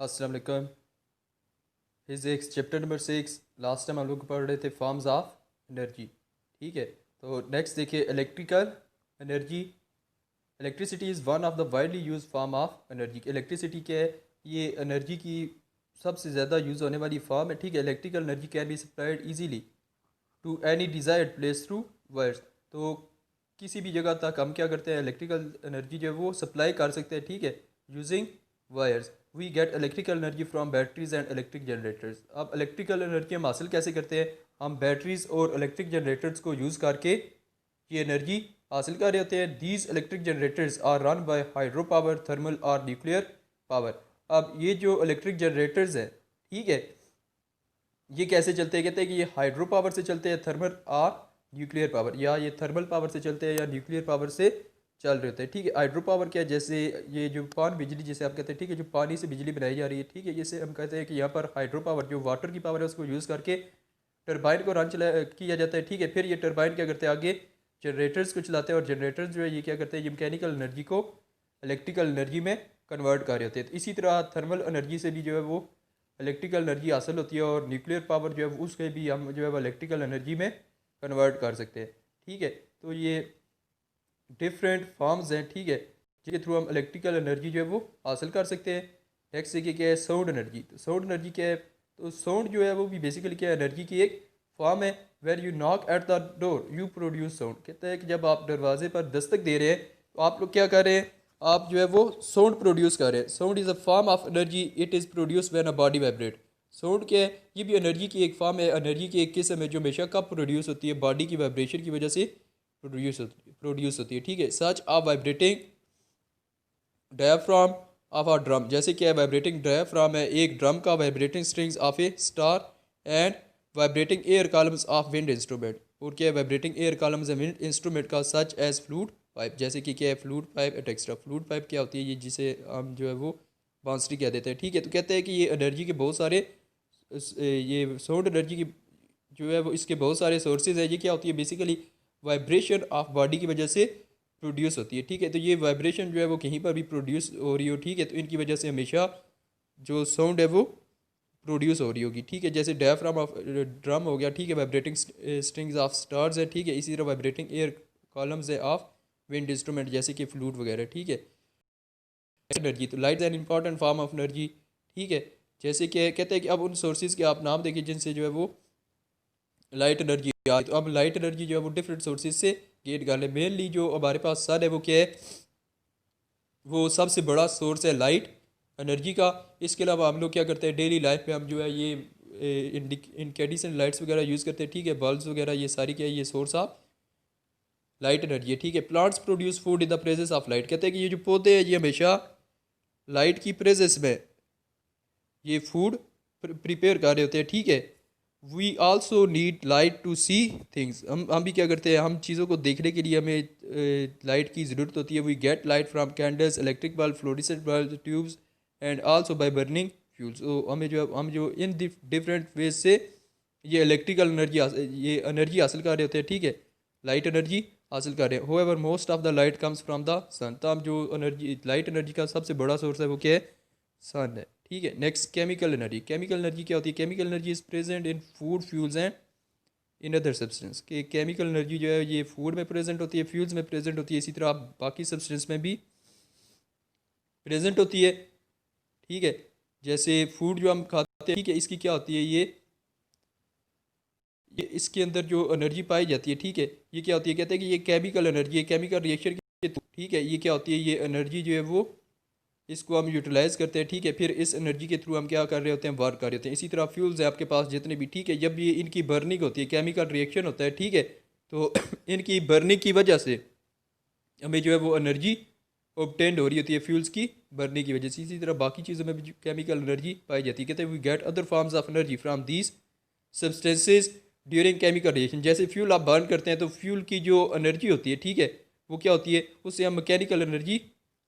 अस्सलाम वालेकुम। Physics chapter number 6। Last time हम लोग पढ़ रहे थे फॉर्म्स ऑफ एनर्जी। ठीक है, तो नेक्स्ट देखिए electrical energy. Electricity is one of the widely use form of energy. Electricity क्या है? ये एनर्जी की सबसे ज़्यादा यूज़ होने वाली फॉर्म है। ठीक है, electrical energy can be supplied easily to any desired place through wires. तो किसी भी जगह तक हम क्या करते हैं, इलेक्ट्रिकल एनर्जी जो है वो सप्लाई कर सकते हैं। ठीक है, using wires. We get electrical energy from batteries and electric generators. अब इलेक्ट्रिकल एनर्जी हम हासिल कैसे करते हैं? हम बैटरीज और इलेक्ट्रिक जनरेटर्स को यूज़ करके ये एनर्जी हासिल कर रहे होते हैं। These electric generators are run by hydro power, thermal और न्यूक्लियर पावर। अब ये जो इलेक्ट्रिक जनरेटर्स हैं, ठीक है, ये कैसे चलते हैं? कहते हैं कि ये हाइड्रो पावर से चलते हैं, थर्मल और न्यूक्लियर पावर, या ये थर्मल पावर से चलते हैं या न्यूक्लियर पावर से चल रहे होते हैं। ठीक है, हाइड्रो पावर क्या है? जैसे ये जो पान बिजली जिसे आप कहते हैं, ठीक है, जो पानी से बिजली बनाई जा रही है, ठीक है, जैसे हम कहते हैं कि यहाँ पर हाइड्रो पावर जो वाटर की पावर है उसको यूज़ करके टरबाइन को रन चला किया जाता है। ठीक है, फिर ये टरबाइन क्या करते हैं, आगे जनरेटर्स को चलाते हैं, और जनरेटर्स जो है ये क्या करते हैं, ये मैकेनिकल एनर्जी को इलेक्ट्रिकल एनर्जी में कन्वर्ट कर रहे होते हैं। तो इसी तरह थर्मल एनर्जी से भी जो है वो इलेक्ट्रिकल एनर्जी हासिल होती है, और न्यूक्लियर पावर जो है उसके भी हम जो है वो इलेक्ट्रिकल एनर्जी में कन्वर्ट कर सकते हैं। ठीक है, तो ये डिफरेंट फॉर्म्स हैं, ठीक है, जिसके थ्रू हम इलेक्ट्रिकल एनर्जी जो है वो हासिल कर सकते हैं। नेक्स्ट देखिए क्या है, साउंड एनर्जी। तो साउंड एनर्जी क्या है? तो साउंड जो है वो भी बेसिकली क्या है, एनर्जी की एक फॉर्म है। Where you knock at the door you produce sound. कहते हैं कि जब आप दरवाजे पर दस्तक दे रहे हैं तो आप लोग क्या कर रहे हैं, आप जो है वो साउंड प्रोड्यूस कर रहे हैं। Sound is a form of energy, it is produce when a body vibrate. Sound क्या है? ये भी एनर्जी की एक फॉर्म है, एनर्जी की एक किस्म है जो हमेशा कब प्रोड्यूस होती है? बॉडी की वाइब्रेशन की वजह से प्रोड्यूस होती है। ठीक है, such a vibrating diaphragm of a drum. जैसे क्या है, वाइब्रेटिंग डायफ्राम है एक ड्रम का, vibrating strings of a star, and vibrating air columns of wind instrument. और क्या है, vibrating air columns wind instrument का, सच एज फ्लूट पाइप। जैसे कि क्या है, flute pipe etcetera. Flute pipe क्या होती है? ये जिसे हम जो है वो बांसुरी कह देते हैं। ठीक है, तो कहते हैं कि ये एनर्जी के बहुत सारे ये साउंड एनर्जी की जो है वो इसके बहुत सारे सोर्सेज है। ये क्या होती है? बेसिकली वाइब्रेशन ऑफ बॉडी की वजह से प्रोड्यूस होती है। ठीक है, तो ये वाइब्रेशन जो है वो कहीं पर भी प्रोड्यूस हो रही हो, ठीक है, तो इनकी वजह से हमेशा जो साउंड है वो प्रोड्यूस हो रही होगी। ठीक है, जैसे डायफ्राम ऑफ ड्रम हो गया, ठीक है, वाइब्रेटिंग स्ट्रिंग्स ऑफ स्टार्स है। ठीक है, इसी तरह वाइब्रेटिंग एयर कॉलम्स है ऑफ विंड इंस्ट्रूमेंट, जैसे कि फ्लूट वगैरह। ठीक है, एनर्जी, तो light an important form of energy. ठीक है, जैसे कि कहते हैं कि अब उन सोर्सेज के आप नाम देखिए जिनसे जो है वो लाइट एनर्जी आ। तो अब लाइट एनर्जी जो है वो डिफरेंट सोर्सेज से गेट कर ले। मेनली जो हमारे पास सन है वो क्या है, वो सबसे बड़ा सोर्स है लाइट एनर्जी का। इसके अलावा हम लोग क्या करते हैं, डेली लाइफ में हम जो है ये इनकेंडेसेंट लाइट्स वगैरह यूज़ करते हैं। ठीक है, बल्ब्स वगैरह ये सारी क्या है, ये सोर्स ऑफ लाइट एनर्जी है। ठीक है, plants produce food in the presence of light. कहते हैं कि ये जो पौधे हैं ये हमेशा लाइट की प्रेजेंस में ये फूड प्रिपेयर कर रहे होते हैं। ठीक है, we also need light to see things. हम भी क्या करते हैं, हम चीज़ों को देखने के लिए हमें लाइट की ज़रूरत होती है। We get light from candles, electric bulb, fluorescent bulb, tubes, and also by burning fuels. तो हम जो इन डिफरेंट वेज से ये इलेक्ट्रिकल एनर्जी ये एनर्जी हासिल कर रहे होते हैं। ठीक है, लाइट एनर्जी हासिल कर रहे हैं। However most of the light comes from the sun. तो हम जो एनर्जी लाइट एनर्जी का सबसे बड़ा सोर्स है वो क्या है? सन है। ठीक है, next chemical energy. Chemical energy क्या होती है? Chemical energy is present in food, fuels and in other substance. कि केमिकल एनर्जी जो है ये फूड में प्रेजेंट होती है, फ्यूल्स में प्रेजेंट होती है, इसी तरह बाकी सब्सटेंस में भी प्रेजेंट होती है। ठीक है, जैसे फूड जो हम खाते हैं, ठीक है, इसकी क्या होती है, ये इसके अंदर जो एनर्जी पाई जाती है, ठीक है, ये क्या होती है? कहते हैं कि ये केमिकल एनर्जी है, केमिकल रिएक्शन के थ्रू। ठीक है, ये क्या होती है? ये एनर्जी जो है वो इसको हम यूटिलाइज करते हैं। ठीक है, फिर इस एनर्जी के थ्रू हम क्या कर रहे होते हैं? वर्क कर रहे होते हैं। इसी तरह फ्यूल्स है आपके पास जितने भी, ठीक है, जब ये इनकी बर्निंग होती है, केमिकल रिएक्शन होता है, ठीक है, तो इनकी बर्निंग की वजह से हमें जो है वो एनर्जी ऑब्टेंड हो रही होती है फ्यूल्स की बर्निंग की वजह से। इसी तरह बाकी चीज़ों में भी केमिकल एनर्जी पाई जाती है। कहते हैं we get other forms of energy from these substances during chemical reaction. जैसे फ्यूल आप बर्न करते हैं तो फ्यूल की जो एनर्जी होती है, ठीक है, वो क्या होती है? उससे हम मैकेनिकल एनर्जी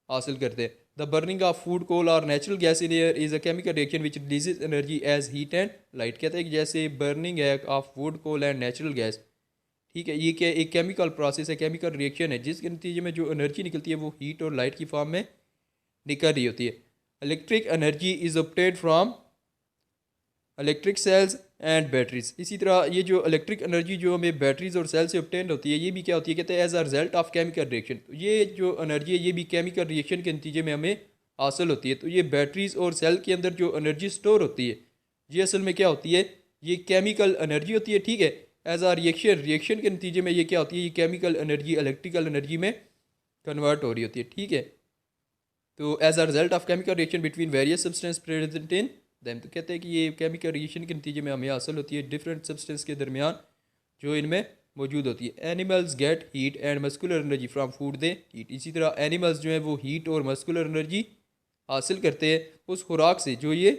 हासिल करते हैं। The burning of food, coal और natural gas in air is a chemical reaction which releases energy as heat and light. कहते हैं कि जैसे बर्निंग है of food, coal and natural gas, ठीक है, ये क्या एक केमिकल प्रोसेस है, केमिकल रिएक्शन है, जिसके नतीजे में जो एनर्जी निकलती है वो हीट और लाइट की फॉर्म में निकल रही होती है। Electric energy is obtained from electric sales and batteries. इसी तरह ये जो इलेक्ट्रिक एनर्जी जो हमें बैटरीज और सेल से ऑब्टेन होती है, ये भी क्या होती है, कहते हैं as a result of chemical reaction. तो ये जो एनर्जी है ये भी केमिकल रिएक्शन के नतीजे में हमें हासिल होती है। तो ये बैटरीज और सेल के अंदर जो एनर्जी स्टोर होती है ये असल में क्या होती है, ये केमिकल एनर्जी होती है, ठीक है। एज अ रिएक्शन के नतीजे में ये क्या होती है, ये केमिकल एनर्जी इलेक्ट्रिकल एनर्जी में कन्वर्ट हो रही होती है, ठीक है। तो as a result of chemical reaction between various substance present in them, तो कहते हैं कि ये केमिकल रिएक्शन के नतीजे में हमें हासिल होती है डिफरेंट सब्सटेंस के दरमियान जो इनमें मौजूद होती है। Animals get heat and muscular energy from food they eat. इसी तरह एनिमल्स जो हैं वो हीट और मस्कुलर एनर्जी हासिल करते हैं उस खुराक से जो ये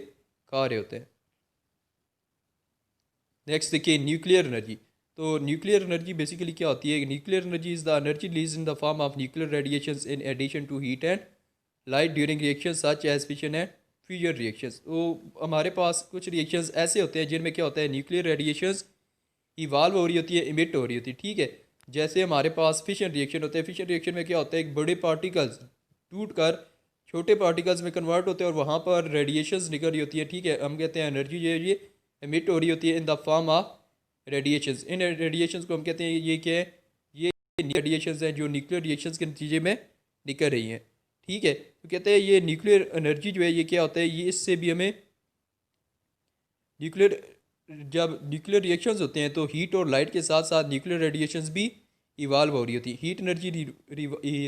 खा रहे होते हैं। नेक्स्ट देखिए न्यूक्लियर एनर्जी। तो न्यूक्लियर एनर्जी बेसिकली क्या होती है, nuclear energy is the energy release in the form of nuclear radiations in addition to heat and light during reaction such as fission and fusion reactions. तो हमारे पास कुछ reactions ऐसे होते हैं जिनमें क्या होता है, न्यूक्लियर रेडिएशंस इवाल्व हो रही होती है, इमिट हो रही होती है, ठीक है। जैसे हमारे पास फिशन रिएक्शन होता है, फिशन रिएक्शन में क्या होता है, एक बड़े पार्टिकल्स टूट कर छोटे पार्टिकल्स में कन्वर्ट होते हैं और वहाँ पर रेडिएशंस निकल रही होती है, ठीक है। हम कहते हैं एनर्जी जो है ये इमिट हो रही होती है इन the form of radiations. In radiations को हम कहते हैं ये क्या है, ये रेडिएशंस हैं जो न्यूक्लियर रिएक्शंस के नतीजे में निकल रही हैं, ठीक है। तो कहते हैं ये न्यूक्लियर एनर्जी जो है ये क्या होता है, ये इससे भी हमें न्यूक्लियर जब न्यूक्लियर रिएक्शंस होते हैं तो हीट और लाइट के साथ साथ न्यूक्लियर रेडिएशंस भी इवाल्व हो रही होती है। Heat energy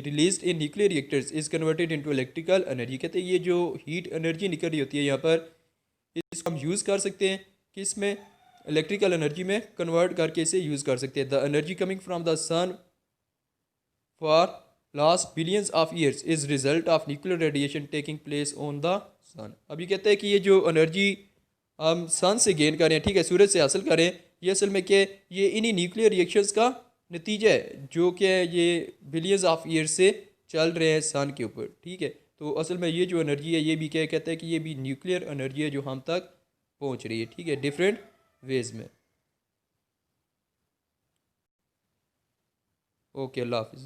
released in nuclear reactors is converted into electrical energy. कहते हैं ये जो हीट एनर्जी निकल रही होती है यहाँ पर, इसको हम यूज़ कर सकते हैं कि इसमें इलेक्ट्रिकल एनर्जी में कन्वर्ट करके इसे यूज़ कर सकते हैं। The energy coming from the sun for last billions of years is result of nuclear radiation taking place on the sun. अभी कहते हैं कि ये जो एनर्जी हम सन से गेन करें, ठीक है, सूरज से हासिल करें, ये असल में क्या ये इन्हीं न्यूक्लियर रिएक्शंस का नतीजा है जो कि ये बिलियंस ऑफ ईयर्स से चल रहे हैं सन के ऊपर, ठीक है। तो असल में ये जो एनर्जी है ये भी क्या कहते हैं कि ये भी न्यूक्लियर एनर्जी है जो हम तक पहुंच रही है, ठीक है, डिफरेंट वेज में। ओके, अल्लाह हाफिज़।